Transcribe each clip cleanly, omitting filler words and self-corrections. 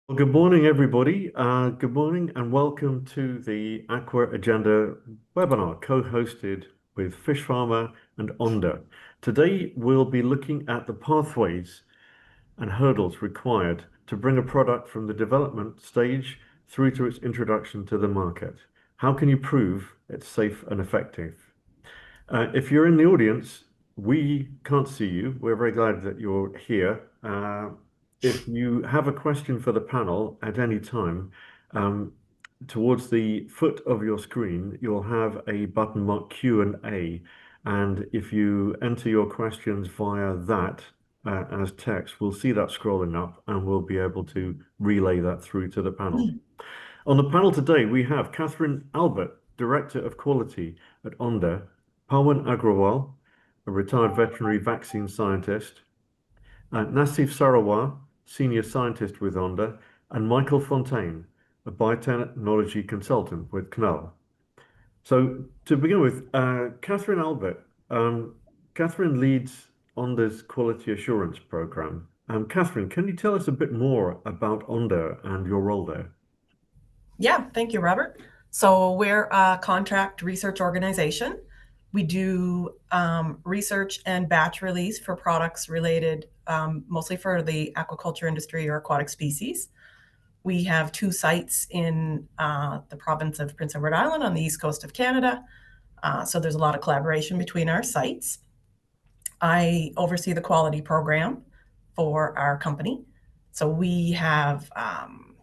Well, good morning, everybody. Good morning and welcome to the Aqua Agenda webinar co-hosted with Fish Farmer and Onda. Today, we'll be looking at the pathways and hurdles required to bring a product from the development stage through to its introduction to the market. How can you prove it's safe and effective? If you're in the audience, we can't see you. We're very glad that you're here. If you have a question for the panel at any time, um, towards the foot of your screen, you'll have a button marked Q&A. And if you enter your questions via that as text, we'll see that scrolling up and we'll be able to relay that through to the panel. On the panel today, we have Catherine Albert, Director of Quality at Onda, Pawan Agrawal, a retired veterinary vaccine scientist, Nassif Sarawar, Senior Scientist with Onda, and Michael Fontaine, a biotechnology consultant with CNUL. So to begin with, Catherine Albert. Catherine leads Onda's quality assurance program. Catherine, can you tell us a bit more about Onda and your role there? Yeah, thank you, Robert. So we're a contract research organization. We do research and batch release for products related mostly for the aquaculture industry or aquatic species. We have two sites in the province of Prince Edward Island on the east coast of Canada. So there's a lot of collaboration between our sites. I oversee the quality program for our company. So we have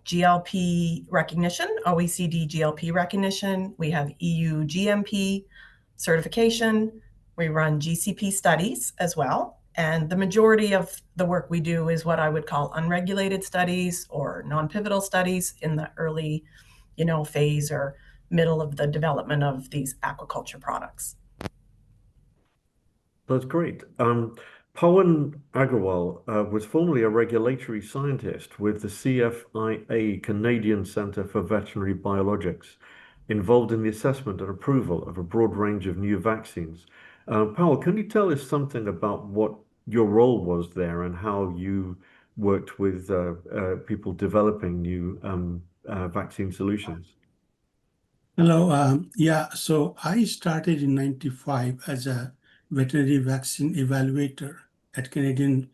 GLP recognition, OECD GLP recognition. We have EU GMP certification. We run GCP studies as well. And the majority of the work we do is what I would call unregulated studies or non-pivotal studies in the early, phase or middle of the development of these aquaculture products. That's great. Pawan Agrawal was formerly a regulatory scientist with the CFIA, Canadian Centre for Veterinary Biologics, involved in the assessment and approval of a broad range of new vaccines. Powell, can you tell us something about what your role was there and how you worked with people developing new vaccine solutions? Hello. So I started in 95 as a veterinary vaccine evaluator at Canadian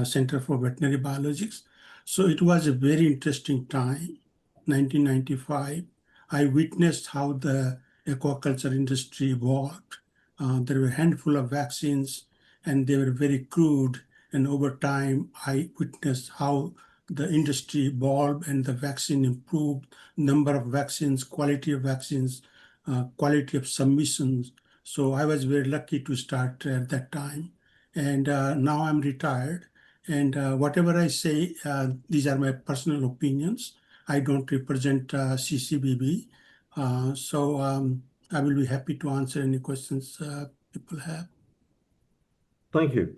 Center for Veterinary Biologics. So it was a very interesting time, 1995. I witnessed how the aquaculture industry evolved. There were a handful of vaccines and they were very crude. And over time, I witnessed how the industry evolved and the vaccine improved, number of vaccines, quality of vaccines, quality of submissions. So I was very lucky to start at that time. And now I'm retired. And whatever I say, these are my personal opinions. I don't represent CCBB. I will be happy to answer any questions people have. Thank you.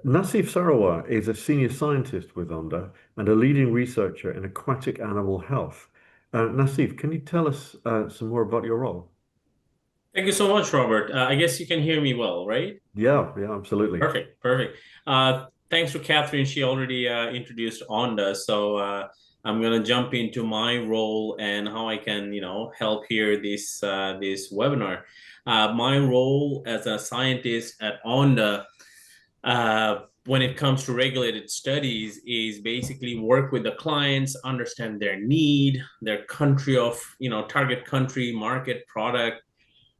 Nassif Sarawar is a senior scientist with Onda and a leading researcher in aquatic animal health. Nassif, can you tell us some more about your role? Thank you so much, Robert. I guess you can hear me well, right? Yeah, absolutely. Perfect, perfect. Thanks to Catherine. She already introduced Onda, so I'm gonna jump into my role and how I can, help here this webinar. My role as a scientist at Onda, when it comes to regulated studies, is basically work with the clients, understand their need, their country of, target country, market, product,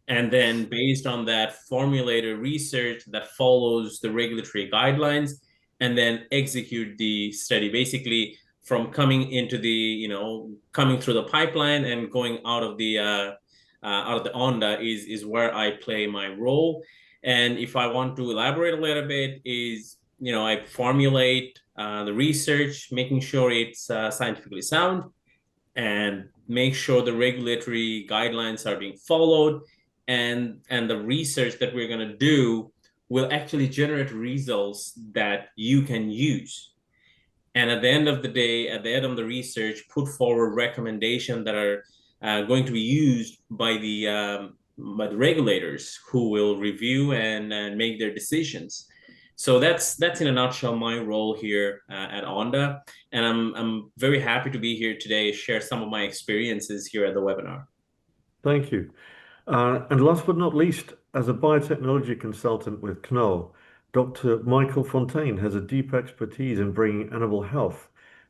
and then based on that formulate a research that follows the regulatory guidelines and then execute the study basically from coming into the coming through the pipeline and going out of the onda is where I play my role. And if I want to elaborate a little bit is I formulate the research, making sure it's scientifically sound and make sure the regulatory guidelines are being followed, and the research that we're going to do will actually generate results that you can use. And at the end of the day, at the end of the research, put forward recommendations that are going to be used by the regulators who will review and make their decisions. So that's in a nutshell my role here at Onda, and I'm very happy to be here today, share some of my experiences here at the webinar. Thank you. And last but not least, as a biotechnology consultant with Knoll, Dr. Michael Fontaine has a deep expertise in bringing animal health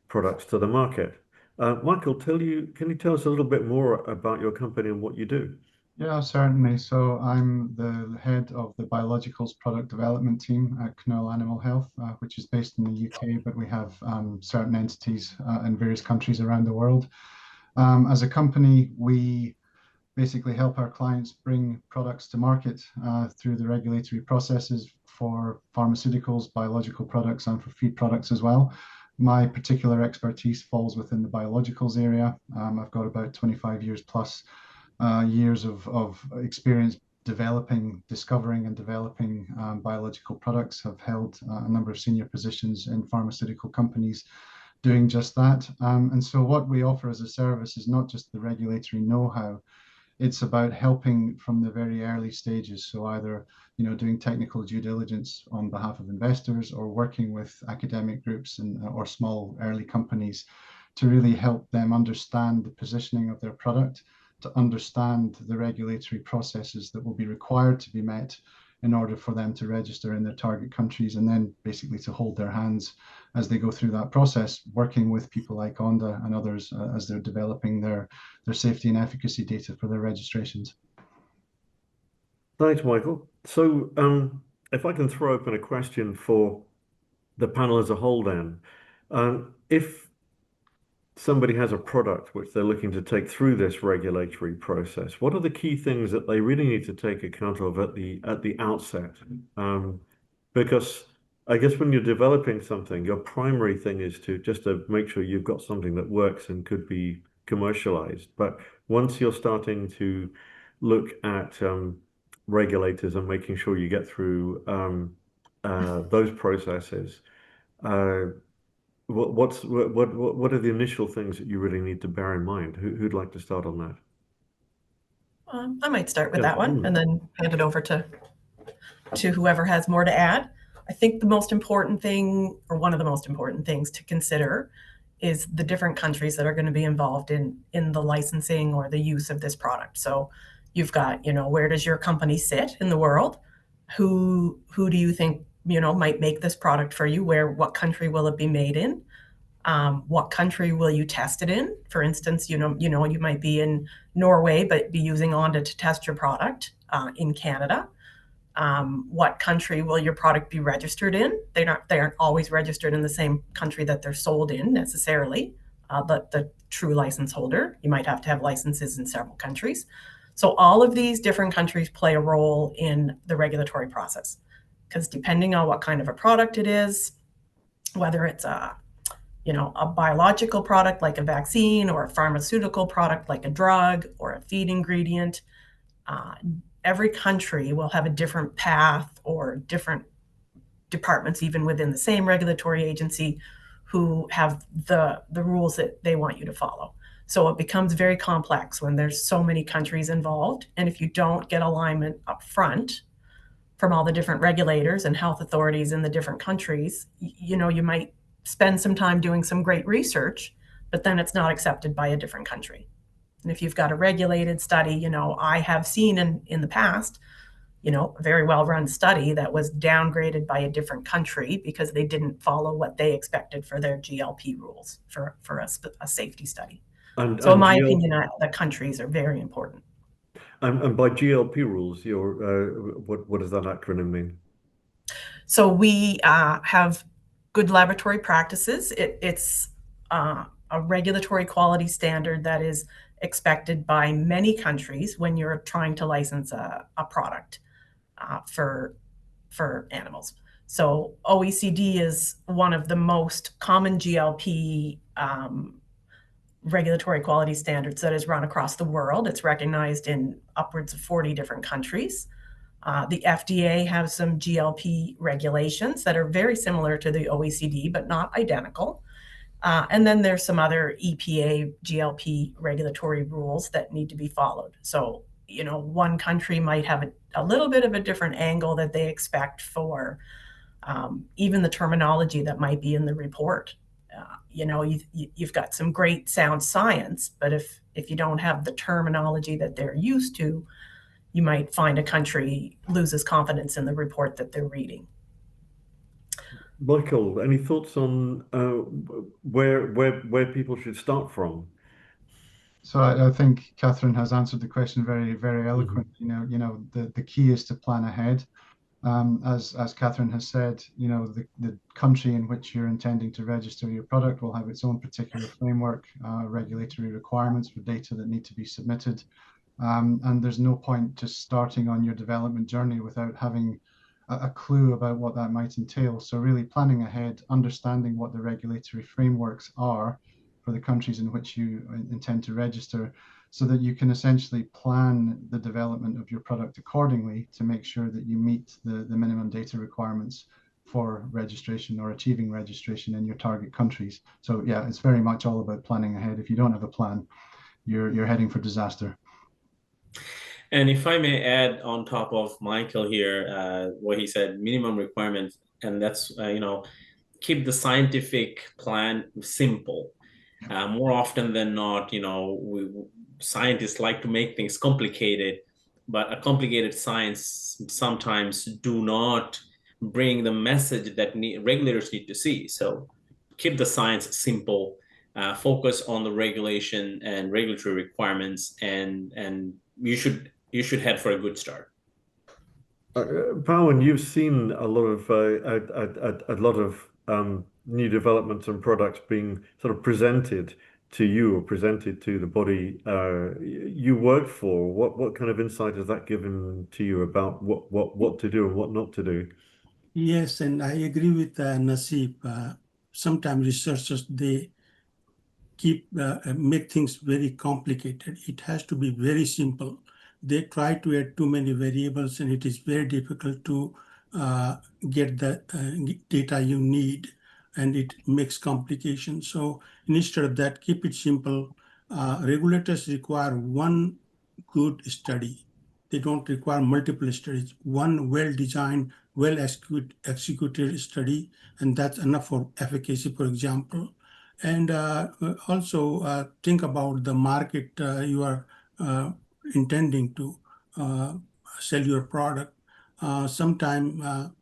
products to the market. Michael, can you tell us a little bit more about your company and what you do? Yeah, certainly. So I'm the head of the biologicals product development team at Knoll Animal Health, which is based in the UK, but we have certain entities in various countries around the world. As a company, we basically help our clients bring products to market through the regulatory processes for pharmaceuticals, biological products, and for feed products as well. My particular expertise falls within the biologicals area. I've got about 25 years plus years of experience discovering and developing biological products, have held a number of senior positions in pharmaceutical companies doing just that. And so what we offer as a service is not just the regulatory know-how, it's about helping from the very early stages. So either, doing technical due diligence on behalf of investors or working with academic groups or small early companies to really help them understand the positioning of their product, to understand the regulatory processes that will be required to be met in order for them to register in their target countries, and then basically to hold their hands as they go through that process, working with people like Onda and others as they're developing their safety and efficacy data for their registrations. Thanks, Michael. So if I can throw open a question for the panel as a whole then, if somebody has a product which they're looking to take through this regulatory process, what are the key things that they really need to take account of at the outset? Because I guess when you're developing something, your primary thing is to make sure you've got something that works and could be commercialized. But once you're starting to look at regulators and making sure you get through those processes, what are the initial things that you really need to bear in mind? Who'd like to start on that? I might start with that one and then hand it over to whoever has more to add. I think the most important thing, or one of the most important things to consider, is the different countries that are going to be involved in the licensing or the use of this product. So you've got, where does your company sit in the world? Who do you think, might make this product for you? What country will it be made in? What country will you test it in? For instance, you might be in Norway, but be using Onda to test your product in Canada. What country will your product be registered in? They aren't always registered in the same country that they're sold in necessarily, but the true license holder, you might have to have licenses in several countries. So all of these different countries play a role in the regulatory process, because depending on what kind of a product it is, whether it's a biological product like a vaccine, or a pharmaceutical product like a drug or a feed ingredient, every country will have a different path or different departments, even within the same regulatory agency, who have the rules that they want you to follow. So it becomes very complex when there's so many countries involved. And if you don't get alignment up front from all the different regulators and health authorities in the different countries, you might spend some time doing some great research, but then it's not accepted by a different country. And if you've got a regulated study, I have seen in the past, a very well-run study that was downgraded by a different country because they didn't follow what they expected for their GLP rules for a safety study. So in my opinion, the countries are very important. And by GLP rules, what does that acronym mean? So we have good laboratory practices. It's a regulatory quality standard that is expected by many countries when you're trying to license a product for animals. So OECD is one of the most common GLP regulatory quality standards that is run across the world. It's recognized in upwards of 40 different countries. The FDA has some GLP regulations that are very similar to the OECD, but not identical. And then there's some other EPA GLP regulatory rules that need to be followed. So, one country might have a little bit of a different angle that they expect for even the terminology that might be in the report. You've got some great sound science, but if you don't have the terminology that they're used to, you might find a country loses confidence in the report that they're reading. Michael, any thoughts on where people should start from? So I think Catherine has answered the question very, very eloquently. The key is to plan ahead. As Catherine has said, the country in which you're intending to register your product will have its own particular framework, regulatory requirements for data that need to be submitted. And there's no point just starting on your development journey without having a clue about what that might entail. So really planning ahead, understanding what the regulatory frameworks are for the countries in which you intend to register, so that you can essentially plan the development of your product accordingly to make sure that you meet the minimum data requirements for registration or achieving registration in your target countries. So yeah, it's very much all about planning ahead. If you don't have a plan, you're heading for disaster. And if I may add on top of Michael here, what he said, minimum requirements, and that's, keep the scientific plan simple. More often than not, scientists like to make things complicated, but a complicated science sometimes do not bring the message that regulators need to see. So keep the science simple, focus on the regulation and regulatory requirements, and you should head for a good start. Pawan, you've seen a lot of new developments and products being sort of presented to you or presented to the body you work for. What kind of insight has that given to you about what to do and what not to do? Yes, and I agree with Nasib. Sometimes researchers, they make things very complicated. It has to be very simple. They try to add too many variables, and it is very difficult to get the data you need, and it makes complications. So instead of that, keep it simple. Regulators require one good study. They don't require multiple studies. One well-designed, well-executed study, and that's enough for efficacy, for example. And also think about the market you are intending to sell your product. Sometime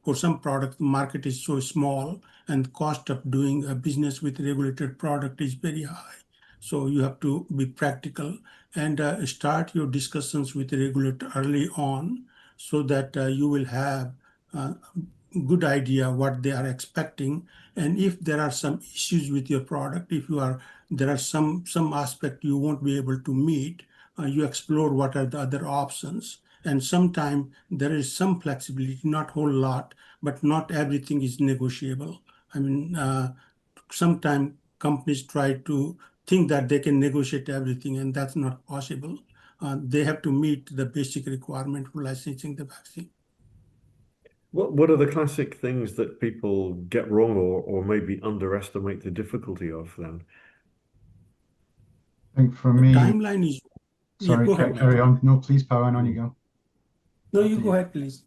for some product, the market is so small and cost of doing a business with regulated product is very high. So you have to be practical and start your discussions with the regulator early on, so that you will have a good idea what they are expecting. And if there are some issues with your product, there are some aspect you won't be able to meet, you explore what are the other options. And sometimes there is some flexibility, not whole lot, but not everything is negotiable. I mean, sometimes companies try to think that they can negotiate everything, and that's not possible. They have to meet the basic requirement for licensing the vaccine. What are the classic things that people get wrong or maybe underestimate the difficulty of then? I think for The me, timeline is... sorry, go ahead, carry Michael. on. No, please, Pawan, on you go. No, you go ahead, please.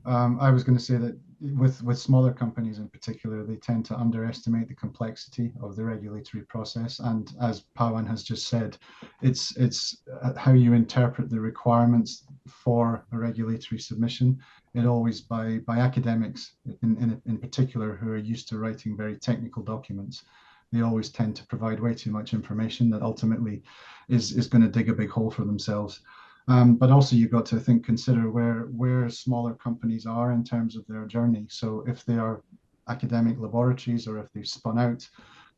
I was going to say that with smaller companies in particular, they tend to underestimate the complexity of the regulatory process. And as Pawan has just said, it's how you interpret the requirements for a regulatory submission. It always by academics in particular, who are used to writing very technical documents. They always tend to provide way too much information that ultimately is going to dig a big hole for themselves. But also you've got to consider where smaller companies are in terms of their journey. So if they are academic laboratories, or if they've spun out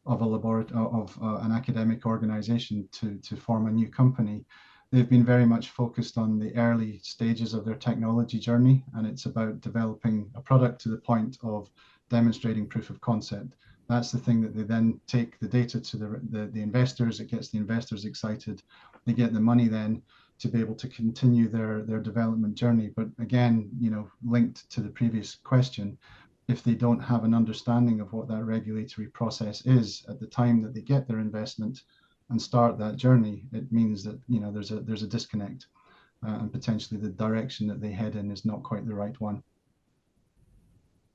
of an academic organization to form a new company, they've been very much focused on the early stages of their technology journey, and it's about developing a product to the point of demonstrating proof of concept. That's the thing that they then take the data to the investors. It gets the investors excited. They get the money then to be able to continue their development journey. But again, linked to the previous question, if they don't have an understanding of what that regulatory process is at the time that they get their investment and start that journey, it means that there's a disconnect, and potentially the direction that they head in is not quite the right one.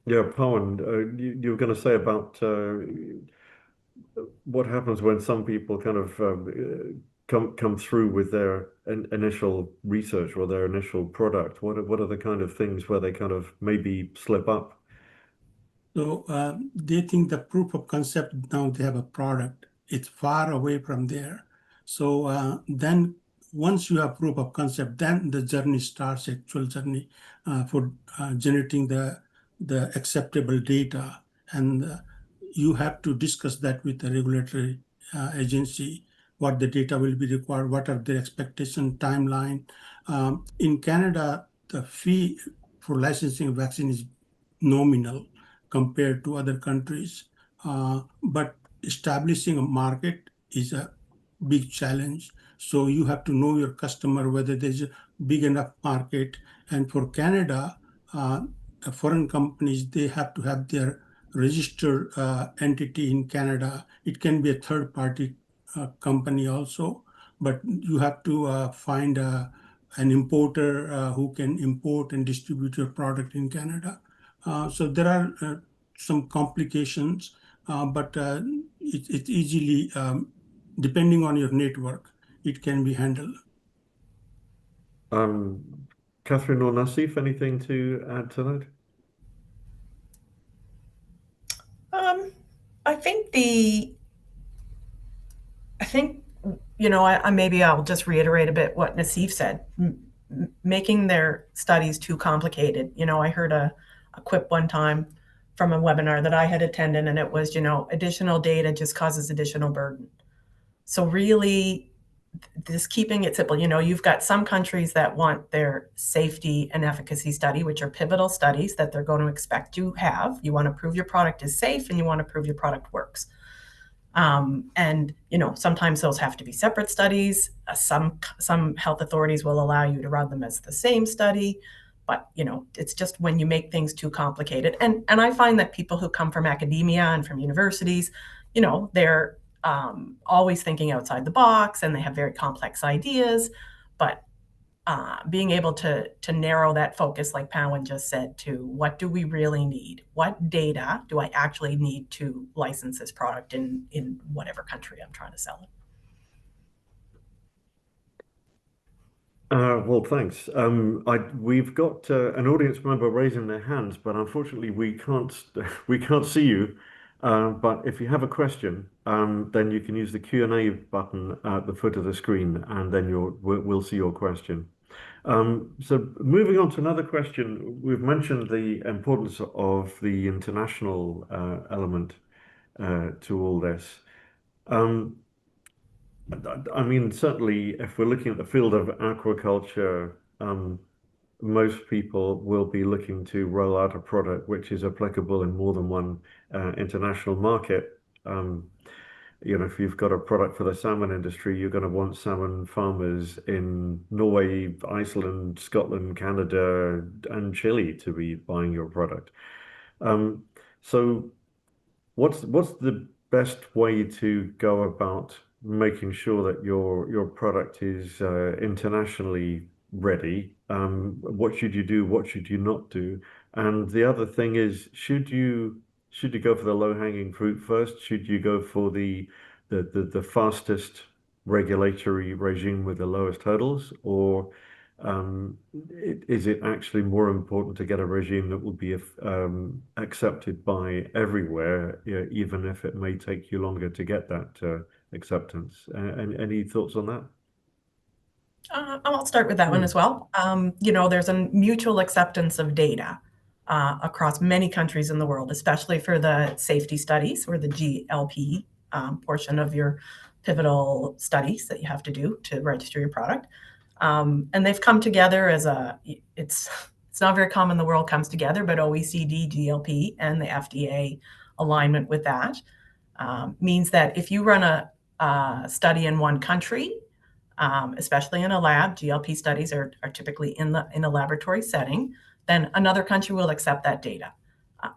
Yeah, Pawan, you were going to say about what happens when some people kind of come through with their initial research or their initial product. What are the kind of things where they kind of maybe slip up? So they think the proof of concept, now they have a product, it's far away from there. So then once you have proof of concept, then the journey starts, actual journey for generating the acceptable data. And you have to discuss that with the regulatory agency, what the data will be required, what are their expectation timeline. In Canada, the fee for licensing a vaccine is nominal compared to other countries. But establishing a market is a big challenge. So you have to know your customer, whether there's a big enough market. And for Canada, the foreign companies, they have to have their registered entity in Canada. It can be a third party company also, but you have to find an importer who can import and distribute your product in Canada. So there are some complications, but it's easily, depending on your network, it can be handled. Catherine or Nassif, anything to add to that? I think maybe I'll just reiterate a bit what Nassif said. Making their studies too complicated. I heard a quip one time from a webinar that I had attended, and it was, additional data just causes additional burden. So really, just keeping it simple. You've got some countries that want their safety and efficacy study, which are pivotal studies that they're going to expect you have. You want to prove your product is safe, and you want to prove your product works. And sometimes those have to be separate studies. Some health authorities will allow you to run them as the same study, but it's just when you make things too complicated. And I find that people who come from academia and from universities, they're always thinking outside the box, and they have very complex ideas. But being able to narrow that focus, like Pawan just said, to what do we really need? What data do I actually need to license this product in whatever country I'm trying to sell it? Well, thanks. We've got an audience member raising their hands, but unfortunately we can't we can't see you. But if you have a question, then you can use the Q&A button at the foot of the screen, and then we'll see your question. So moving on to another question, we've mentioned the importance of the international element to all this. I mean, certainly, if we're looking at the field of aquaculture, most people will be looking to roll out a product which is applicable in more than one international market. If you've got a product for the salmon industry, you're going to want salmon farmers in Norway, Iceland, Scotland, Canada, and Chile to be buying your product. So what's the best way to go about making sure that your product is internationally ready? What should you do? What should you not do? And the other thing is, should you go for the low-hanging fruit first? Should you go for the fastest regulatory regime with the lowest hurdles, or is it actually more important to get a regime that will be accepted by everywhere, even if it may take you longer to get that acceptance? Any thoughts on that? I'll start with that one as well. There's a mutual acceptance of data across many countries in the world, especially for the safety studies or the GLP portion of your pivotal studies that you have to do to register your product. And they've come together as it's not very common the world comes together, but OECD, GLP, and the FDA alignment with that means that if you run a study in one country, especially in a lab, GLP studies are typically in a laboratory setting, then another country will accept that data.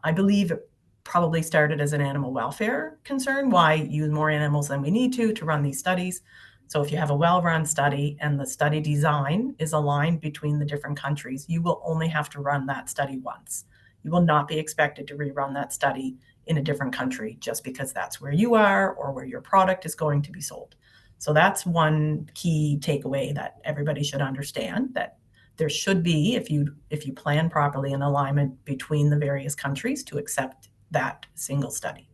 I believe it probably started as an animal welfare concern. Why use more animals than we need to run these studies? So if you have a well-run study and the study design is aligned between the different countries, you will only have to run that study once. You will not be expected to rerun that study in a different country just because that's where you are or where your product is going to be sold. So that's one key takeaway that everybody should understand, that there should be, if you plan properly, an alignment between the various countries to accept that single study.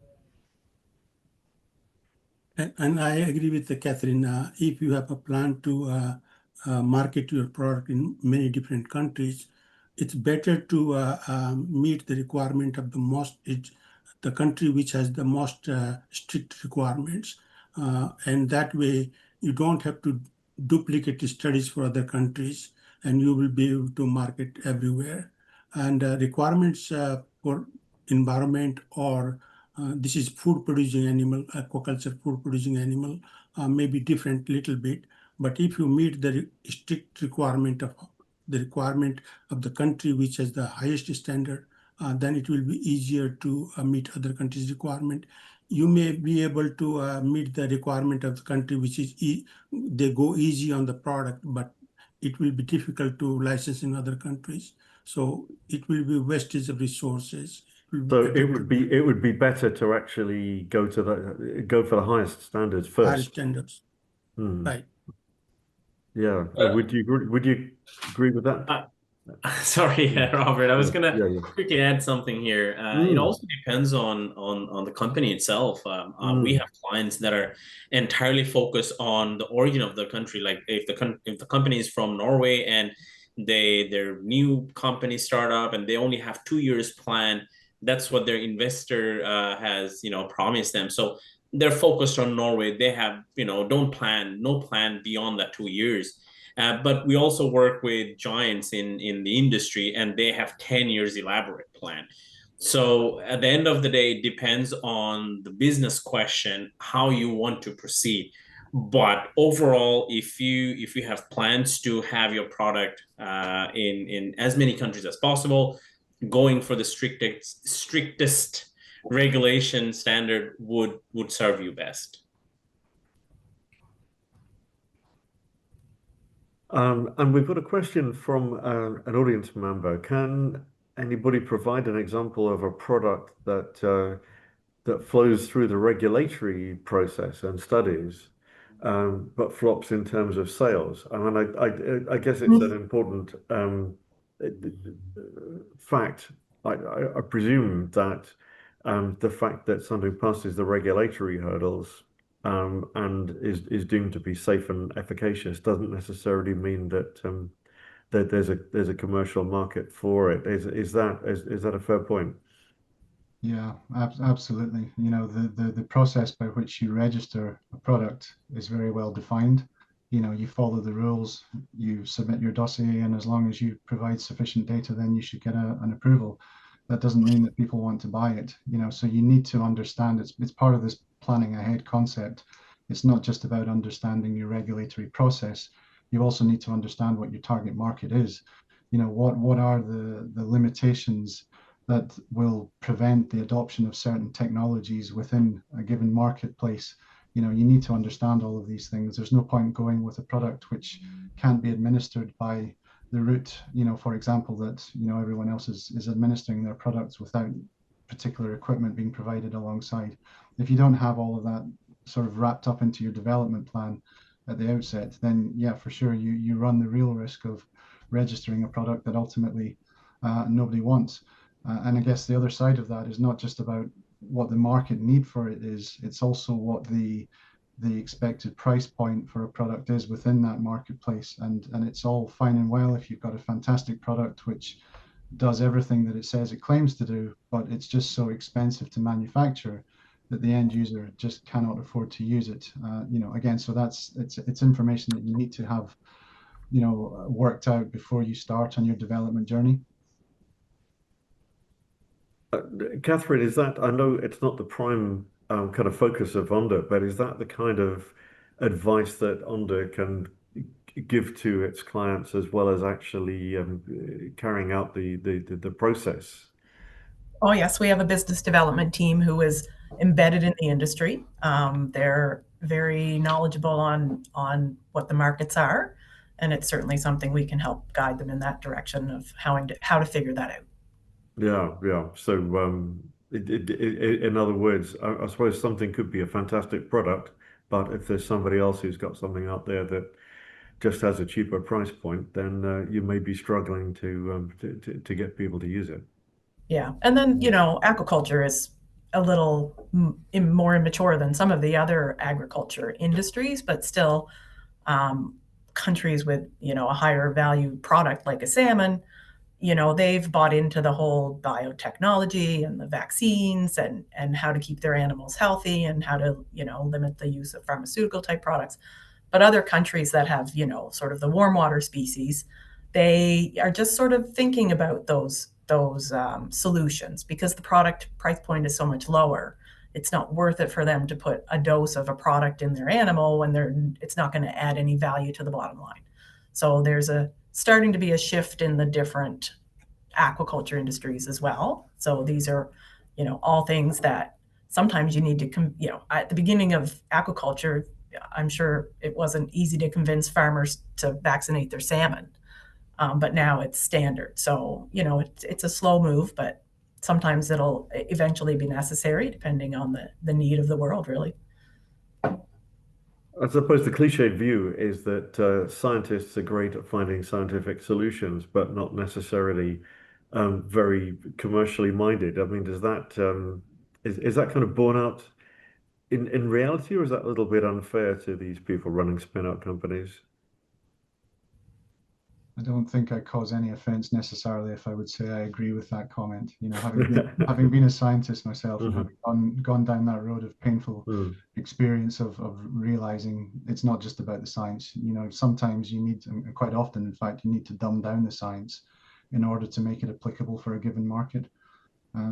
And I agree with Catherine. If you have a plan to market your product in many different countries, it's better to meet the requirement of the country which has the most strict requirements. And that way, you don't have to duplicate studies for other countries, and you will be able to market everywhere. And requirements for environment or this is food producing animal, aquaculture food producing animal, may be different little bit. But if you meet the strict requirement of the country which has the highest standard, then it will be easier to meet other countries' requirement. You may be able to meet the requirement of the country which is they go easy on the product, but it will be difficult to license in other countries. So it will be wastage of resources. So it would be better to actually go for the highest standards first. Highest standards, right? Yeah. Would you agree with that? Sorry, Robert. I was gonna Yeah. quickly add something here. It also depends on the company itself. We have clients that are entirely focused on the origin of the country. Like if the company is from Norway and their new company startup and they only have 2 years plan, that's what their investor has promised them. So they're focused on Norway. They have no plan beyond that 2 years. But we also work with giants in the industry, and they have 10 years elaborate plan. So at the end of the day, it depends on the business question, how you want to proceed. But overall, if you have plans to have your product in as many countries as possible, going for the strictest regulation standard would serve you best. And we've got a question from an audience member. Can anybody provide an example of a product that flows through the regulatory process and studies, but flops in terms of sales? I mean, I guess it's an important fact. I presume that the fact that something passes the regulatory hurdles and is deemed to be safe and efficacious doesn't necessarily mean that that there's a commercial market for it. Is that a fair point? Yeah, absolutely. The process by which you register a product is very well defined. You follow the rules, you submit your dossier, and as long as you provide sufficient data, then you should get an approval. That doesn't mean that people want to buy it. So you need to understand it's part of this planning ahead concept. It's not just about understanding your regulatory process. You also need to understand what your target market is. What are the limitations that will prevent the adoption of certain technologies within a given marketplace. You need to understand all of these things. There's no point going with a product which can't be administered by the route, for example, that everyone else is administering their products without particular equipment being provided alongside. If you don't have all of that sort of wrapped up into your development plan at the outset, then yeah, for sure you run the real risk of registering a product that ultimately nobody wants. And I guess the other side of that is not just about what the market need for it is, it's also what the expected price point for a product is within that marketplace. And it's all fine and well if you've got a fantastic product which does everything that it says it claims to do, but it's just so expensive to manufacture that the end user just cannot afford to use it. Again, so it's information that you need to have worked out before you start on your development journey. Catherine, I know it's not the prime kind of focus of Onda, but is that the kind of advice that Onda can give to its clients as well as actually carrying out the process? Oh, yes, we have a business development team who is embedded in the industry. They're very knowledgeable on what the markets are, and it's certainly something we can help guide them in that direction of how to figure that out. Yeah. So, in other words, I suppose something could be a fantastic product, but if there's somebody else who's got something out there that just has a cheaper price point, then you may be struggling to get people to use it. Yeah. And then, aquaculture is a little more immature than some of the other agriculture industries, but still, um, countries with, a higher value product like a salmon, they've bought into the whole biotechnology and the vaccines and how to keep their animals healthy and how to, limit the use of pharmaceutical type products. But other countries that have, sort of the warm water species, they are just sort of thinking about those solutions because the product price point is so much lower. It's not worth it for them to put a dose of a product in their animal when it's not going to add any value to the bottom line. So there's starting to be a shift in the different aquaculture industries as well. So these are, all things that sometimes you need to, at the beginning of aquaculture, I'm sure it wasn't easy to convince farmers to vaccinate their salmon, but now it's standard. So, it's a slow move, but sometimes it'll eventually be necessary depending on the need of the world, really. I suppose the cliched view is that scientists are great at finding scientific solutions, but not necessarily very commercially minded. I mean, does that is that kind of borne out in reality, or is that a little bit unfair to these people running spin-out companies? I don't think I cause any offense necessarily if I would say I agree with that comment. Having been a scientist myself and having gone down that road of painful experience of realizing it's not just about the science. Sometimes you need, and quite often, in fact, you need to dumb down the science in order to make it applicable for a given market.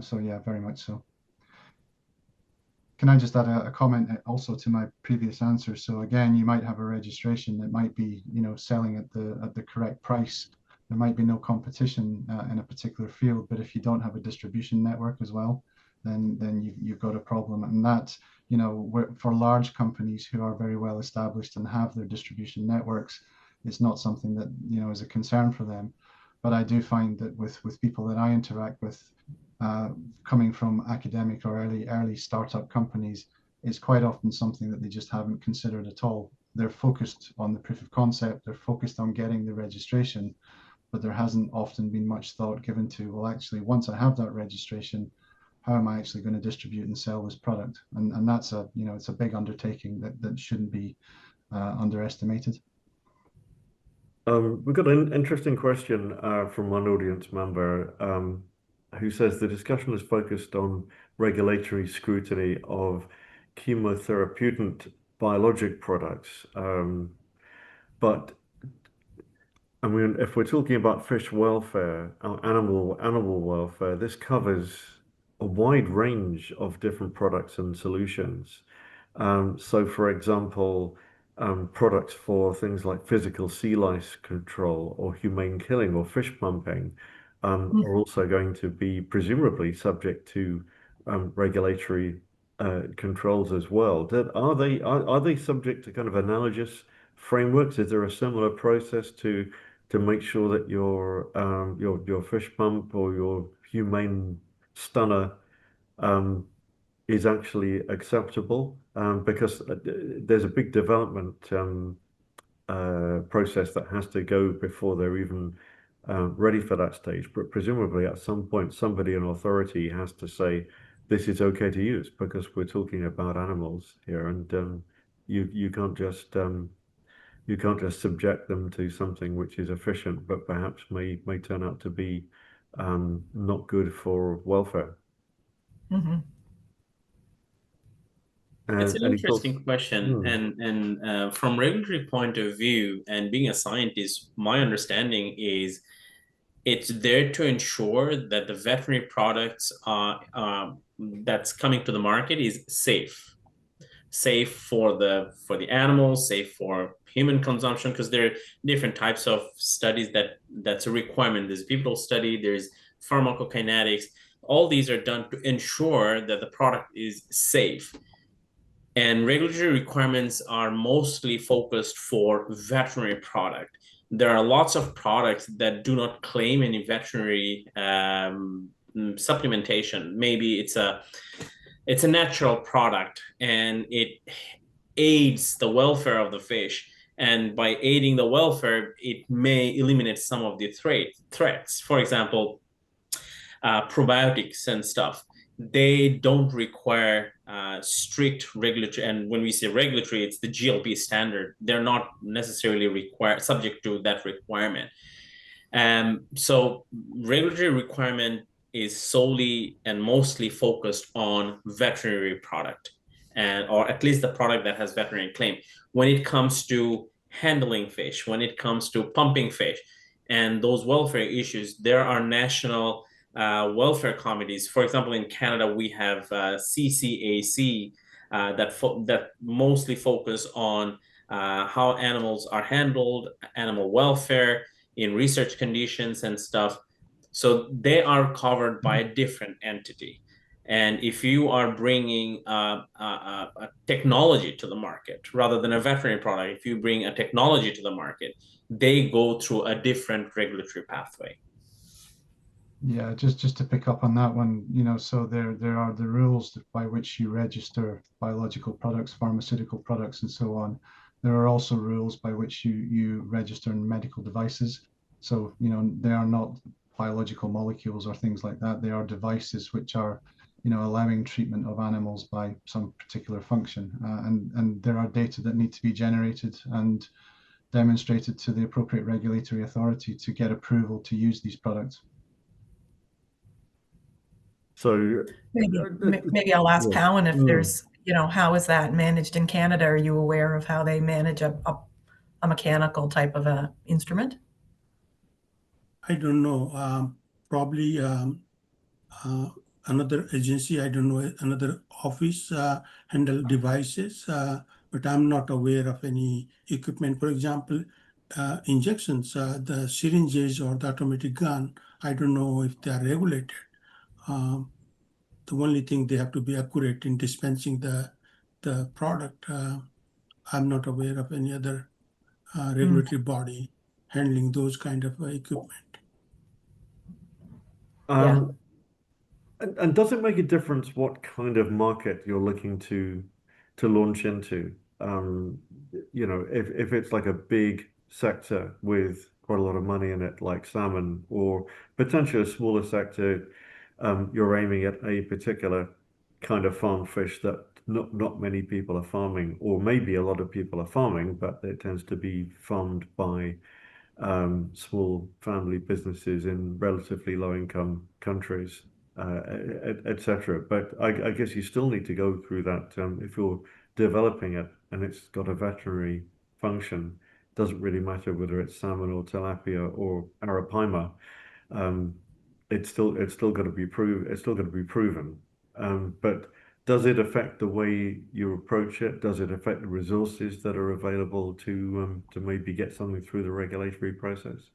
So yeah, very much so. Can I just add a comment also to my previous answer? So again, you might have a registration that might be, selling at the correct price. There might be no competition in a particular field, but if you don't have a distribution network as well, then you've got a problem. And that, for large companies who are very well established and have their distribution networks, it's not something that, is a concern for them. But I do find that with people that I interact with, coming from academic or early startup companies, it's quite often something that they just haven't considered at all. They're focused on the proof of concept, they're focused on getting the registration, but there hasn't often been much thought given to, well, actually, once I have that registration, how am I actually going to distribute and sell this product? And that's it's a big undertaking that shouldn't be underestimated. We've got an interesting question from one audience member who says the discussion is focused on regulatory scrutiny of chemotherapeutic biologic products. But I mean, if we're talking about fish welfare, animal welfare, this covers a wide range of different products and solutions. So, for example, products for things like physical sea lice control or humane killing or fish pumping are also going to be presumably subject to regulatory controls as well. Are they subject to kind of analogous frameworks? Is there a similar process to make sure that your fish pump or your humane stunner is actually acceptable? Because there's a big development process that has to go before they're even ready for that stage. But presumably at some point, somebody in authority has to say, this is okay to use because we're talking about animals here, and you can't just subject them to something which is efficient, but perhaps may turn out to be not good for welfare. It's an Any thoughts? interesting question, and from regulatory point of view, and being a scientist, my understanding is it's there to ensure that the veterinary products that's coming to the market is safe for the animals, safe for human consumption, because there are different types of studies that's a requirement. There's pivotal study, there's pharmacokinetics. All these are done to ensure that the product is safe. And regulatory requirements are mostly focused for veterinary product. There are lots of products that do not claim any veterinary supplementation. Maybe it's a natural product and it aids the welfare of the fish. And by aiding the welfare, it may eliminate some of the threats. For example, probiotics and stuff, they don't require strict regulatory. And when we say regulatory, it's the GLP standard. They're not necessarily subject to that requirement. So regulatory requirement is solely and mostly focused on veterinary product, or at least the product that has veterinary claim. When it comes to handling fish, when it comes to pumping fish, and those welfare issues, there are national welfare committees. For example, in Canada, we have CCAC that mostly focus on how animals are handled, animal welfare in research conditions and stuff. So they are covered by a different entity. And if you are bringing a technology to the market rather than a veterinary product, if you bring a technology to the market, they go through a different regulatory pathway. Yeah, just to pick up on that one, so there are the rules by which you register biological products, pharmaceutical products, and so on. There are also rules by which you register medical devices. So, they are not biological molecules or things like that. They are devices which are, allowing treatment of animals by some particular function. And there are data that need to be generated and demonstrated to the appropriate regulatory authority to get approval to use these products. So maybe I'll ask Cowan if there's, how is that managed in Canada? Are you aware of how they manage a mechanical type of a instrument? I don't know. Probably another agency, I don't know, another office handle devices, but I'm not aware of any equipment. For example, injections, the syringes or the automatic gun, I don't know if they are regulated. The only thing they have to be accurate in dispensing the product. I'm not aware of any other regulatory body handling those kind of equipment. And does it make a difference what kind of market you're looking to launch into? If it's like a big sector with quite a lot of money in it, like salmon, or potentially a smaller sector, you're aiming at a particular kind of farm fish that not many people are farming, or maybe a lot of people are farming, but it tends to be farmed by small family businesses in relatively low-income countries, etc. But I guess you still need to go through that if you're developing it and it's got a veterinary function. Doesn't really matter whether it's salmon or tilapia or arapaima. It's still got to be proved. It's still got to be proven. But does it affect the way you approach it? Does it affect the resources that are available to maybe get something through the regulatory process?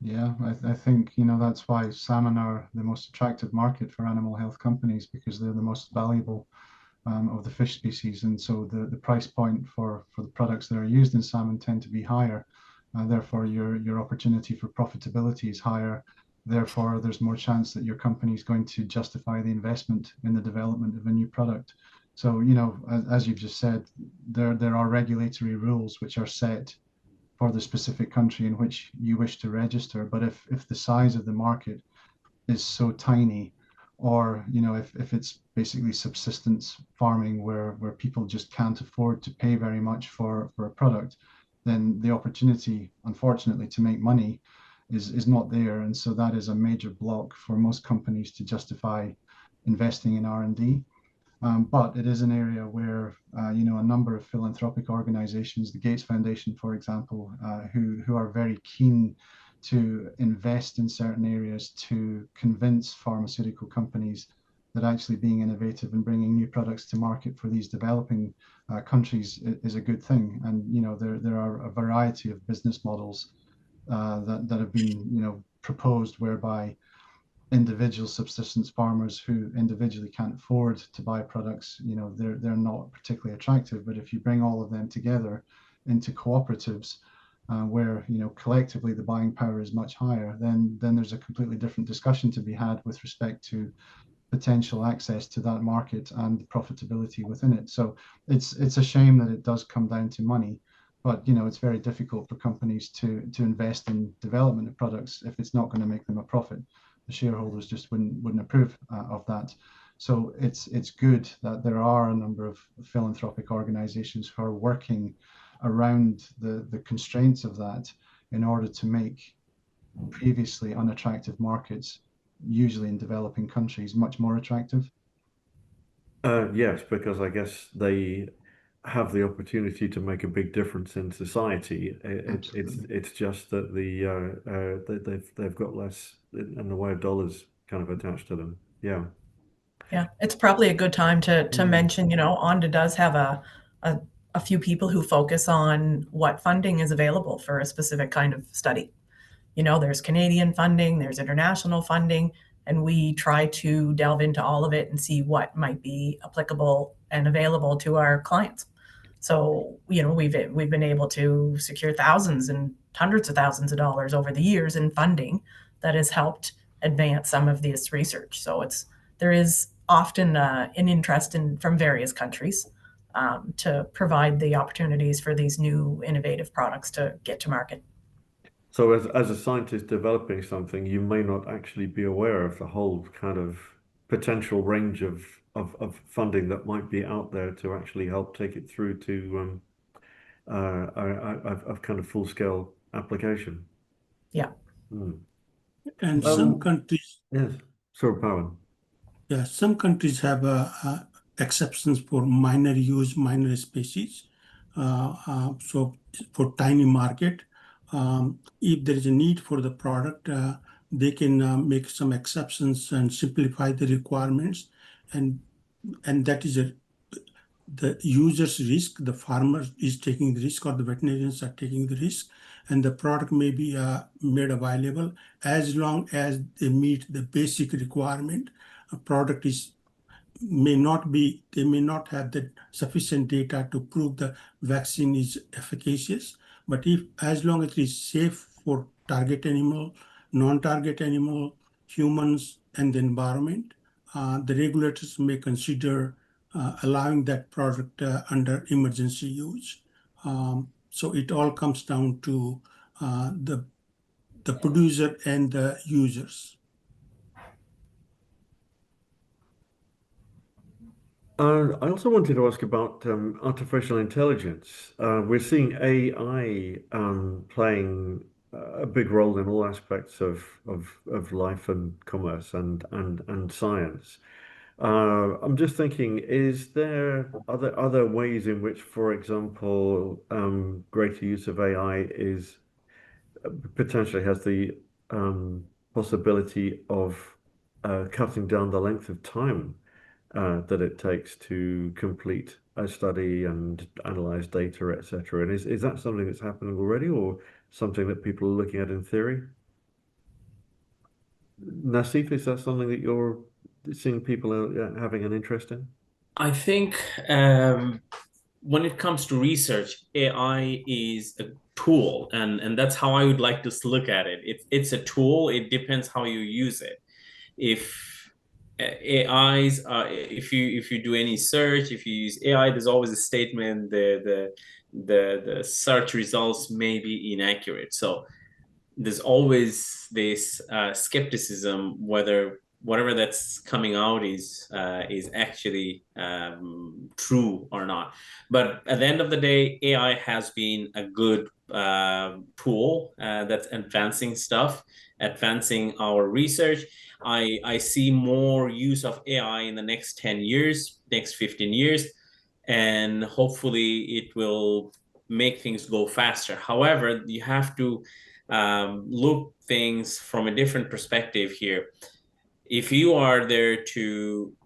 Yeah, I think, that's why salmon are the most attractive market for animal health companies, because they're the most valuable of the fish species. And so the price point for the products that are used in salmon tend to be higher. Therefore, your opportunity for profitability is higher. Therefore, there's more chance that your company is going to justify the investment in the development of a new product. So, as you've just said, there are regulatory rules which are set for the specific country in which you wish to register. But if the size of the market is so tiny, or if it's basically subsistence farming where people just can't afford to pay very much for a product, then the opportunity, unfortunately, to make money is not there. And so that is a major block for most companies to justify investing in R&D. But it is an area where, a number of philanthropic organizations, the Gates Foundation, for example, who are very keen to invest in certain areas to convince pharmaceutical companies that actually being innovative and bringing new products to market for these developing countries is a good thing. And, there are a variety of business models that have been, proposed, whereby individual subsistence farmers who individually can't afford to buy products, they're not particularly attractive. But if you bring all of them together into cooperatives, where collectively the buying power is much higher, then there's a completely different discussion to be had with respect to potential access to that market and profitability within it. So it's a shame that it does come down to money, but it's very difficult for companies to invest in development of products if it's not going to make them a profit. The shareholders just wouldn't approve of that. So it's good that there are a number of philanthropic organizations who are working around the constraints of that in order to make previously unattractive markets, usually in developing countries, much more attractive. Yes, because I guess they have the opportunity to make a big difference in society. It's just that they've got less in the way of dollars kind of attached to them. Yeah. Yeah, it's probably a good time to mention, Onda does have a few people who focus on what funding is available for a specific kind of study. There's Canadian funding, there's international funding, and we try to delve into all of it and see what might be applicable and available to our clients. So, we've been able to secure thousands and hundreds of thousands of dollars over the years in funding that has helped advance some of this research. So there is often an interest from various countries to provide the opportunities for these new innovative products to get to market. So as a scientist developing something, you may not actually be aware of the whole kind of potential range of funding that might be out there to actually help take it through to a kind of full scale application. Yeah. And some countries, yes, Sir Powen. Yeah, some countries have exceptions for minor use, minor species. So for tiny market, if there is a need for the product, they can make some exceptions and simplify the requirements, and that is the user's risk. The farmer is taking the risk, or the veterinarians are taking the risk, and the product may be made available as long as they meet the basic requirement. A product may not have the sufficient data to prove the vaccine is efficacious, but as long as it is safe for target animal, non-target animal, humans, and the environment, the regulators may consider allowing that product under emergency use. So it all comes down to the producer and the users. I also wanted to ask about artificial intelligence. We're seeing AI playing a big role in all aspects of life and commerce and science. I'm just thinking, are there other ways in which, for example, greater use of AI is potentially has the possibility of cutting down the length of time that it takes to complete a study and analyze data, etc. And is that something that's happening already, or something that people are looking at in theory? Nassif, is that something that you're seeing people are having an interest in? I think when it comes to research, AI is a tool, and that's how I would like to look at it. It's a tool. It depends how you use it. If AIs, if you do any search, if you use AI, there's always a statement the search results may be inaccurate. So there's always this skepticism whether whatever that's coming out is actually true or not. But at the end of the day, AI has been a good tool that's advancing stuff, advancing our research. I see more use of AI in the next 10 years, next 15 years, and hopefully it will make things go faster. However, you have to look things from a different perspective here. If you are there to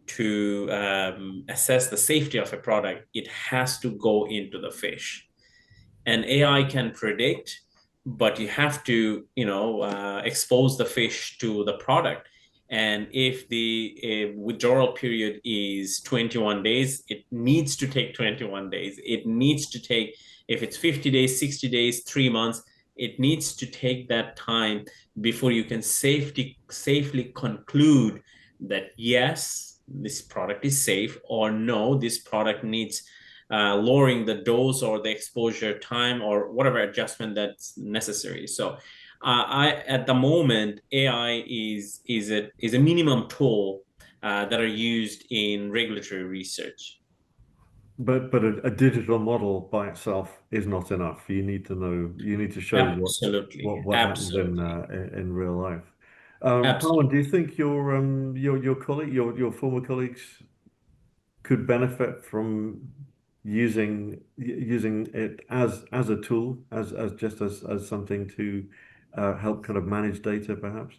assess the safety of a product, it has to go into the fish. And AI can predict, but you have to, expose the fish to the product. And if the withdrawal period is 21 days, it needs to take 21 days. It needs to take, if it's 50 days, 60 days, 3 months, it needs to take that time before you can safely conclude that yes, this product is safe, or no, this product needs lowering the dose or the exposure time or whatever adjustment that's necessary. So I at the moment AI is a minimum tool that are used in regulatory research. But a digital model by itself is not enough. You need to know, you need to show Absolutely, what happens absolutely, in real life. Pawan, absolutely. do you think your colleague, your former colleagues could benefit from using it as a tool, as just as something to help kind of manage data, perhaps?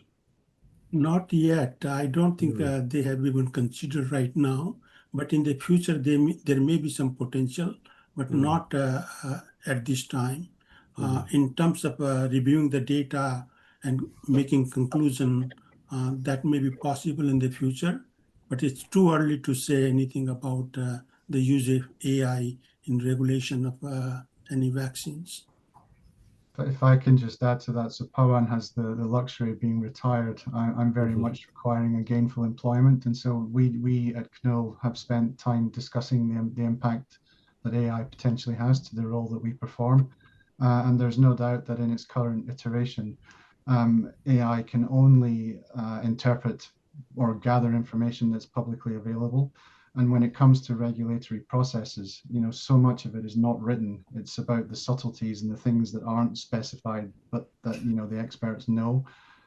Not yet. I don't think Mm, they have even considered right now, but in the future, there may be some potential, but mm, not at this time. mm. In terms of reviewing the data and making conclusion, that may be possible in the future, but it's too early to say anything about the use of AI in regulation of any vaccines. If I can just add to that, so Pawan has the luxury of being retired. I'm very Mhm. much requiring a gainful employment. And so we at CNOL have spent time discussing the impact that AI potentially has to the role that we perform. And there's no doubt that in its current iteration, AI can only interpret or gather information that's publicly available. And when it comes to regulatory processes, so much of it is not written. It's about the subtleties and the things that aren't specified, but that, the experts know.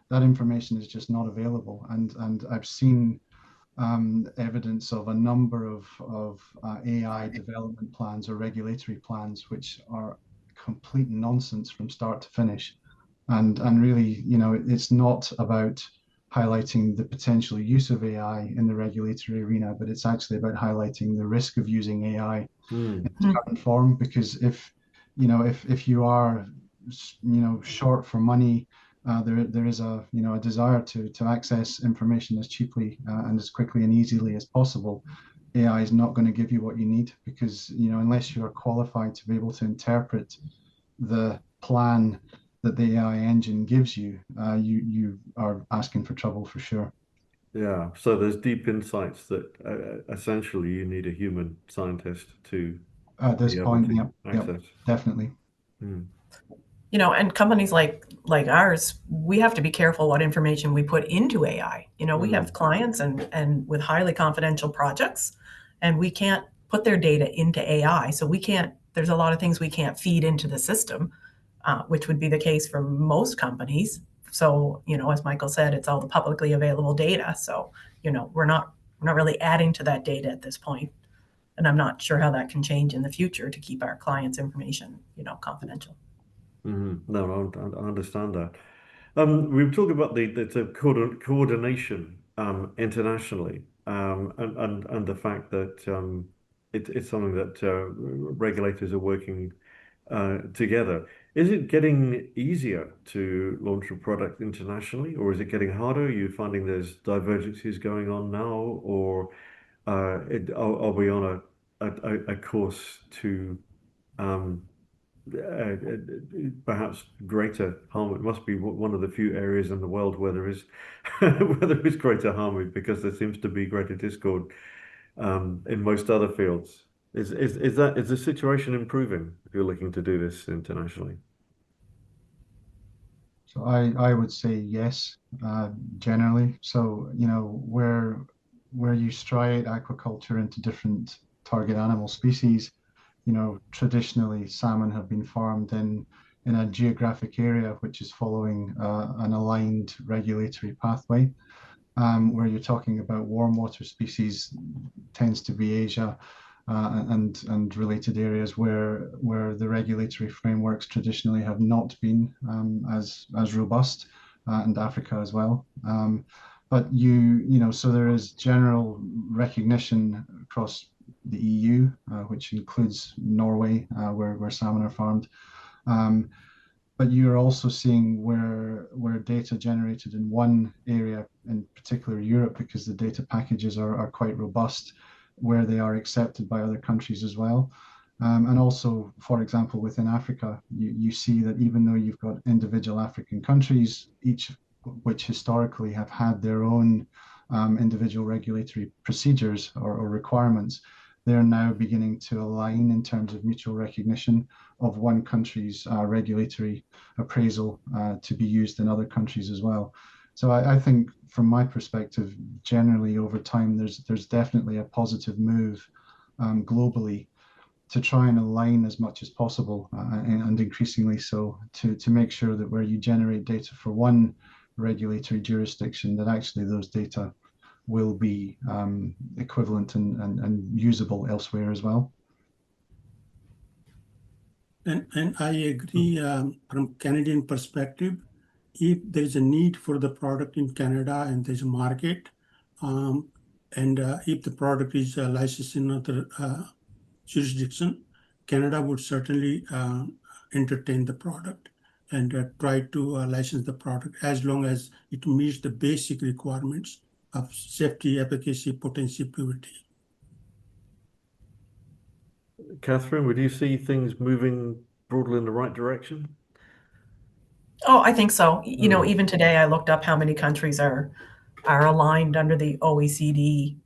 That information is just not available. And I've seen evidence of a number of AI development plans or regulatory plans, which are complete nonsense from start to finish. And really, it's not about highlighting the potential use of AI in the regulatory arena, but it's actually about highlighting the risk of using AI in Mm. its current form. Because if you are short for money, there is a desire to access information as cheaply and as quickly and easily as possible. AI is not going to give you what you need, because unless you are qualified to be able to interpret the plan that the AI engine gives you, you are asking for trouble for sure. Yeah, so there's deep insights that essentially you need a human scientist to At this be able point, to yep, access. definitely. Mm. And companies like ours, we have to be careful what information we put into AI. We have Mm. clients and with highly confidential projects, and we can't put their data into AI. So we can't. There's a lot of things we can't feed into the system, which would be the case for most companies. So as Michael said, it's all the publicly available data. So we're not really adding to that data at this point, and I'm not sure how that can change in the future to keep our clients' information confidential. No, I understand that. We've talked about the coordination internationally, and the fact that it's something that regulators are working together. Is it getting easier to launch a product internationally, or is it getting harder? Are you finding there's divergences going on now, or are we on a course to um, perhaps greater harm? It must be one of the few areas in the world where there is where there is greater harm, because there seems to be greater discord in most other fields. Is the situation improving if you're looking to do this internationally? So I would say yes, generally. So, where you striate aquaculture into different target animal species, traditionally salmon have been farmed in a geographic area which is following an aligned regulatory pathway. Where you're talking about warm water species tends to be Asia, and related areas where the regulatory frameworks traditionally have not been as robust, and Africa as well. But so there is general recognition across the EU, which includes Norway, where salmon are farmed. Um, but you're also seeing where data generated in one area, in particular Europe, because the data packages are quite robust, where they are accepted by other countries as well. And also, for example, within Africa, you see that even though you've got individual African countries, each which historically have had their own individual regulatory procedures or requirements, they're now beginning to align in terms of mutual recognition of one country's regulatory appraisal to be used in other countries as well. So I think from my perspective, generally over time, there's definitely a positive move globally to try and align as much as possible and increasingly so to make sure that where you generate data for one regulatory jurisdiction, that actually those data will be equivalent and usable elsewhere as well. And I agree from Canadian perspective, if there is a need for the product in Canada and there's a market, and if the product is licensed in another jurisdiction, Canada would certainly entertain the product and try to license the product as long as it meets the basic requirements of safety, efficacy, potency, purity. Catherine, would you see things moving broadly in the right direction? Oh, I think so. You know, even today I looked up how many countries are aligned under the OECD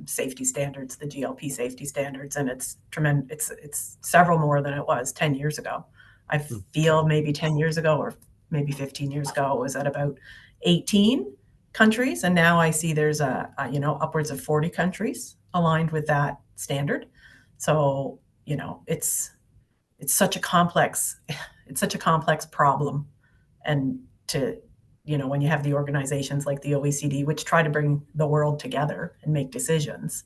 safety standards, the GLP safety standards, and it's tremendous. It's several more than it was 10 years ago. I feel maybe 10 years ago or maybe 15 years ago it was at about 18 countries, and now I see there's you know, upwards of 40 countries aligned with that standard. So, you know, it's such a complex problem, and to, you know, when you have the organizations like the OECD, which try to bring the world together and make decisions,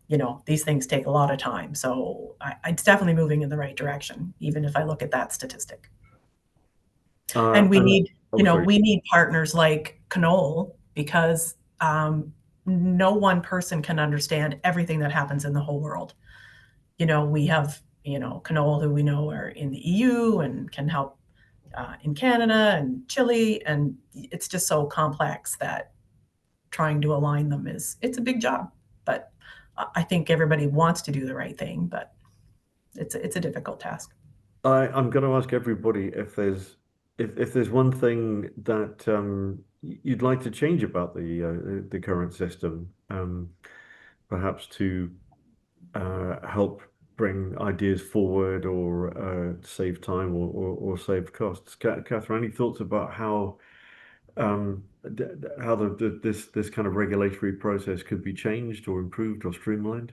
you know, these things take a lot of time. So it's definitely moving in the right direction, even if I look at that statistic. And we need, you know, we need partners like Knoll, because no one person can understand everything that happens in the whole world. You know, we have, you know, Knoll, who we know are in the EU and can help in Canada and Chile, and it's just so complex that trying to align them it's a big job. But I think everybody wants to do the right thing, but it's a difficult task. I'm going to ask everybody if there's one thing that you'd like to change about the current system, perhaps to help bring ideas forward or save time or save costs. Catherine, any thoughts about how this kind of regulatory process could be changed or improved or streamlined?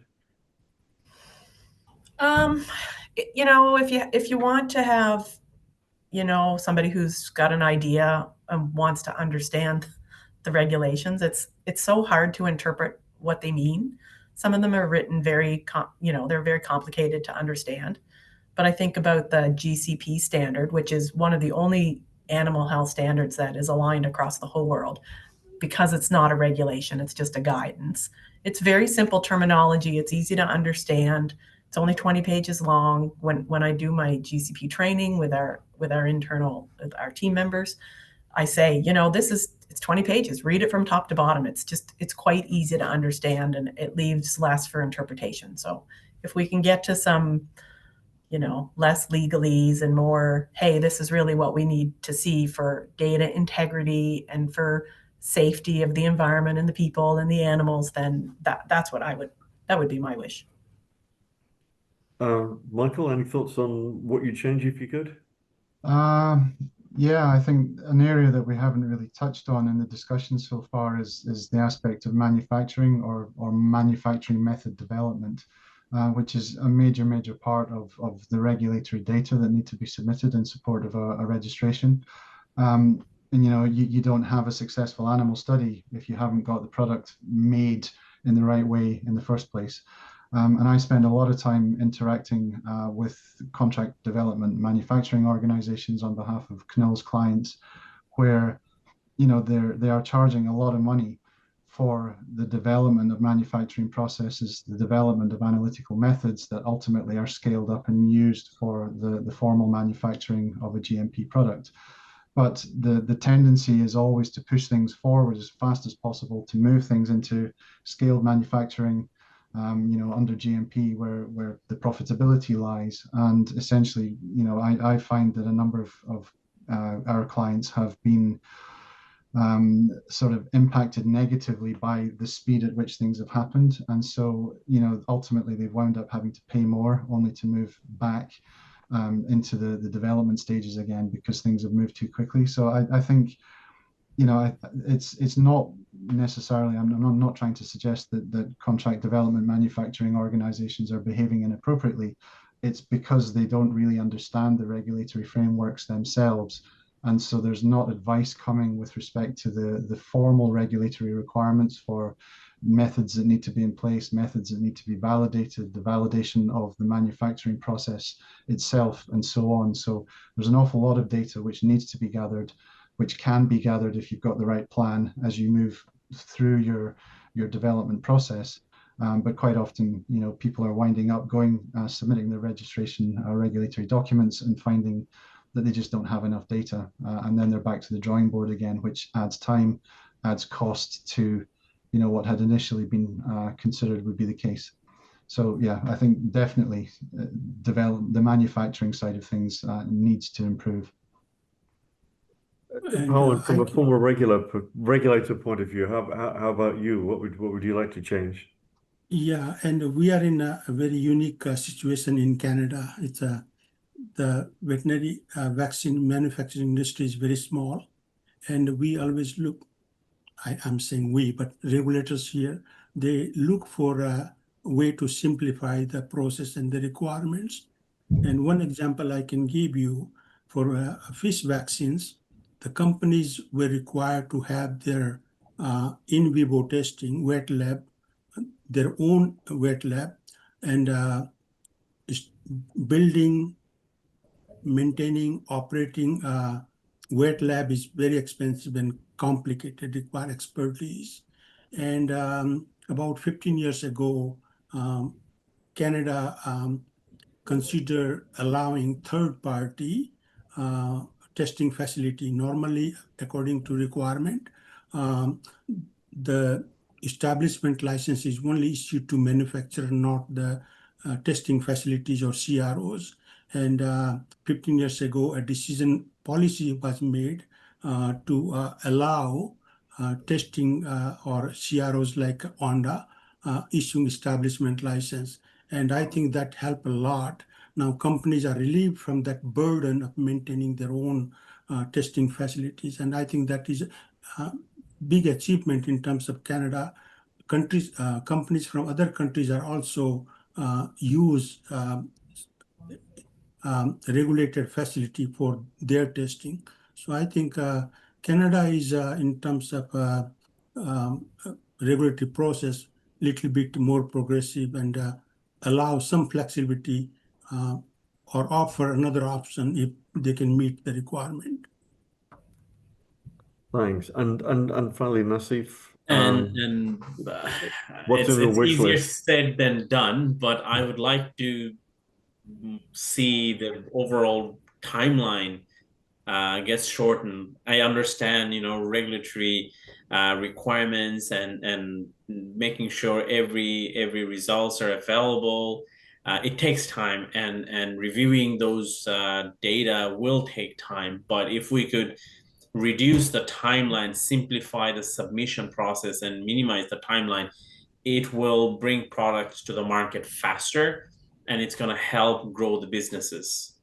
You know, if you want to have, you know, somebody who's got an idea and wants to understand the regulations, it's so hard to interpret what they mean. Some of them are written you know, they're very complicated to understand. But I think about the GCP standard, which is one of the only animal health standards that is aligned across the whole world, because it's not a regulation, it's just a guidance. It's very simple terminology, it's easy to understand. It's only 20 pages long. When I do my GCP training with our team members, I say, you know, it's 20 pages. Read it from top to bottom. It's quite easy to understand, and it leaves less for interpretation. So if we can get to some, you know, less legalese and more, hey, this is really what we need to see for data integrity and for safety of the environment and the people and the animals, then that would be my wish. Michael, any thoughts on what you'd change if you could? Yeah, I think an area that we haven't really touched on in the discussion so far is the aspect of manufacturing or manufacturing method development, which is a major part of the regulatory data that need to be submitted in support of a registration. And you know, you don't have a successful animal study if you haven't got the product made in the right way in the first place. And I spend a lot of time interacting with contract development manufacturing organizations on behalf of Knoll's clients, where, you know, they are charging a lot of money for the development of manufacturing processes, the development of analytical methods that ultimately are scaled up and used for the formal manufacturing of a GMP product. But the tendency is always to push things forward as fast as possible, to move things into scaled manufacturing, under GMP where the profitability lies. And essentially, I find that a number of our clients have been sort of impacted negatively by the speed at which things have happened. And so, ultimately they've wound up having to pay more only to move back into the development stages again because things have moved too quickly. So I think, it's not necessarily, I'm not trying to suggest that contract development manufacturing organizations are behaving inappropriately. It's because they don't really understand the regulatory frameworks themselves. And so there's not advice coming with respect to the formal regulatory requirements for methods that need to be in place, methods that need to be validated, the validation of the manufacturing process itself, and so on. So there's an awful lot of data which needs to be gathered, which can be gathered if you've got the right plan as you move through your development process. But quite often, people are winding up submitting their registration regulatory documents and finding that they just don't have enough data. And then they're back to the drawing board again, which adds time, adds cost to, what had initially been considered would be the case. So yeah, I think definitely the manufacturing side of things needs to improve. Paul, from a former regulator point of view, how about you? What would you like to change? Yeah, and we are in a very unique situation in Canada. It's the veterinary vaccine manufacturing industry is very small, and we always look, I'm saying we, but regulators here, they look for a way to simplify the process and the requirements. And one example I can give you for fish vaccines, the companies were required to have their in vivo testing, wet lab, their own wet lab, and building, maintaining, operating wet lab is very expensive and complicated, require expertise. And about 15 years ago, Canada considered allowing third-party testing facility. Normally, according to requirement, the establishment license is only issued to manufacturer, not the testing facilities or CROs. And 15 years ago, a decision policy was made to allow testing or CROs like Onda issuing establishment license. And I think that helped a lot. Now companies are relieved from that burden of maintaining their own testing facilities. And I think that is a big achievement in terms of Canada. Companies from other countries are also use regulated facility for their testing. So I think Canada is, in terms of regulatory process, little bit more progressive and allow some flexibility or offer another option if they can meet the requirement. Thanks. And finally, Nassif, And what's in the it's wish easier list? said than done, but I would like to see the overall timeline gets shortened. I understand, regulatory requirements and making sure every results are available. It takes time, and reviewing those data will take time. But if we could reduce the timeline, simplify the submission process, and minimize the timeline, it will bring products to the market faster, and it's going to help grow the businesses.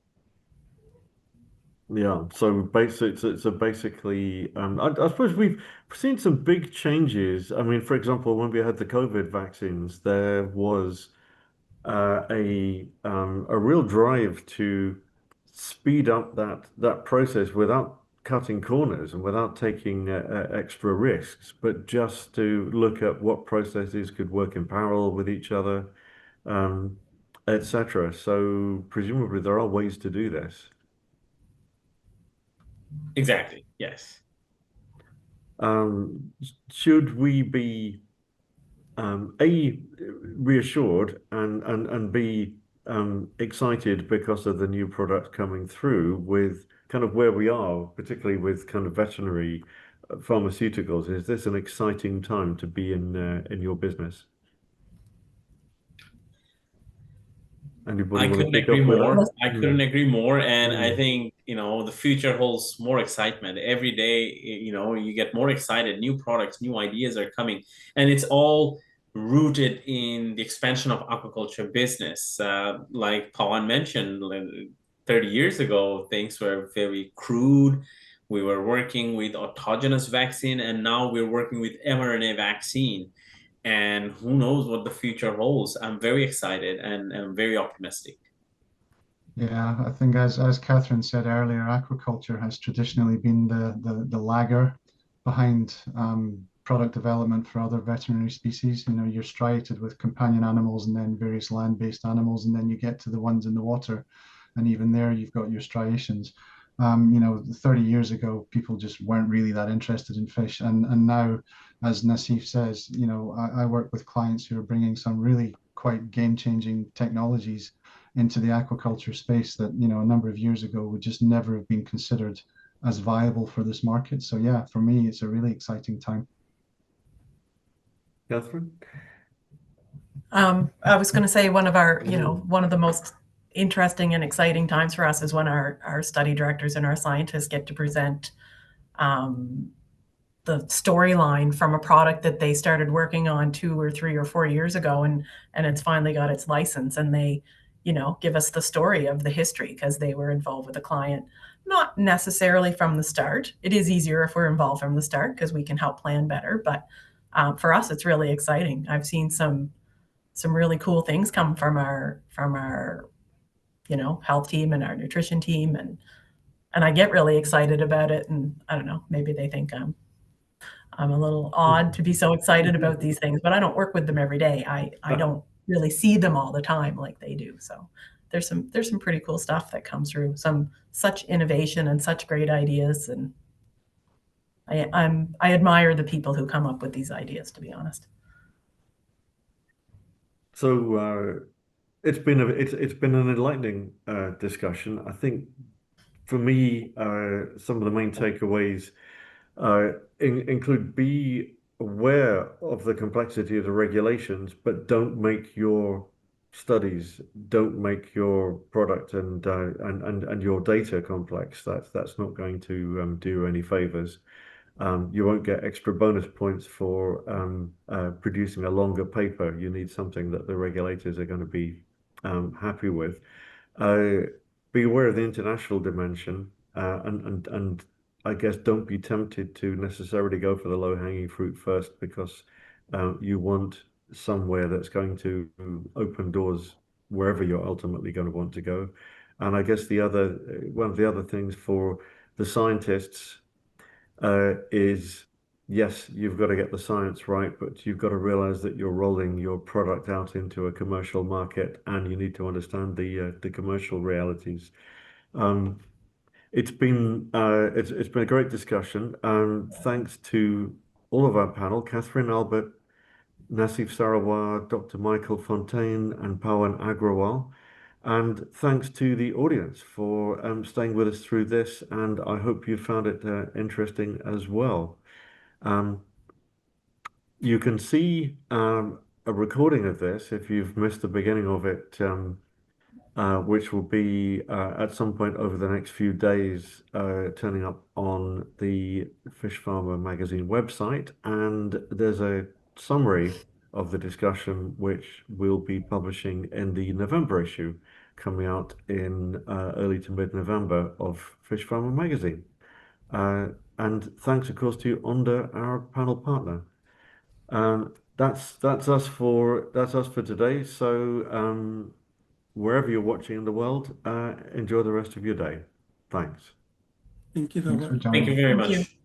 Yeah, so basically, I suppose we've seen some big changes. I mean, for example, when we had the COVID vaccines, there was a real drive to speed up that process without cutting corners and without taking extra risks, but just to look at what processes could work in parallel with each other, etc. So presumably there are ways to do this. Exactly. Yes. Should we be A, reassured and B, excited because of the new products coming through with kind of where we are, particularly with kind of veterinary pharmaceuticals? Is this an exciting time to be in your business? Anybody I want to couldn't pick agree up with more. that? I couldn't agree more. And I Mm. think, the future holds more excitement. Every day, you get more excited. New products, new ideas are coming. And it's all rooted in the expansion of aquaculture business. Like Pawan mentioned, like 30 years ago, things were very crude. We were working with autogenous vaccine, and now we're working with mRNA vaccine. And who knows what the future holds. I'm very excited and I'm very optimistic. Yeah, I think as Catherine said earlier, aquaculture has traditionally been the lagger behind product development for other veterinary species. You're striated with companion animals and then various land-based animals, and then you get to the ones in the water, and even there you've got your striations. 30 years ago, people just weren't really that interested in fish, and now, as Nassif says, I work with clients who are bringing some really quite game-changing technologies into the aquaculture space that a number of years ago would just never have been considered as viable for this market. So yeah, for me, it's a really exciting time. Catherine? I was going to say one of one of the most interesting and exciting times for us is when our study directors and our scientists get to present the storyline from a product that they started working on 2 or 3 or 4 years ago, and it's finally got its license, and they give us the story of the history because they were involved with the client, not necessarily from the start. It is easier if we're involved from the start because we can help plan better, but for us it's really exciting. I've seen some really cool things come from our health team and our nutrition team, and I get really excited about it. And I don't know, maybe they think I'm a little odd to be so excited about these things, but I don't work with them every day. I don't really see them all the time like they do. So there's some pretty cool stuff that comes through, such innovation and such great ideas. And I admire the people who come up with these ideas, to be honest. So it's been an enlightening discussion. I think for me, some of the main takeaways include be aware of the complexity of the regulations, but don't make your studies, don't make your product and your data complex. That's not going to do any favors. You won't get extra bonus points for producing a longer paper. You need something that the regulators are going to be happy with. Be aware of the international dimension, and I guess don't be tempted to necessarily go for the low-hanging fruit first, because you want somewhere that's going to open doors wherever you're ultimately going to want to go. And I guess one of the other things for the scientists is, yes, you've got to get the science right, but you've got to realize that you're rolling your product out into a commercial market, and you need to understand the commercial realities. It's been a great discussion. Thanks to all of our panel, Catherine, Albert, Nassif Sarawar, Dr. Michael Fontaine, and Pawan Agrawal. And thanks to the audience for staying with us through this, and I hope you found it interesting as well. You can see a recording of this if you've missed the beginning of it, which will be at some point over the next few days, turning up on the Fish Farmer magazine website. And there's a summary of the discussion, which we'll be publishing in the November issue, coming out in early to mid-November of Fish Farmer magazine. And thanks, of course, to Onda, our panel partner. That's us for today. So wherever you're watching in the world, enjoy the rest of your day. Thanks. Thank you, Thanks for Robert. joining. Thank you very Thank you. much.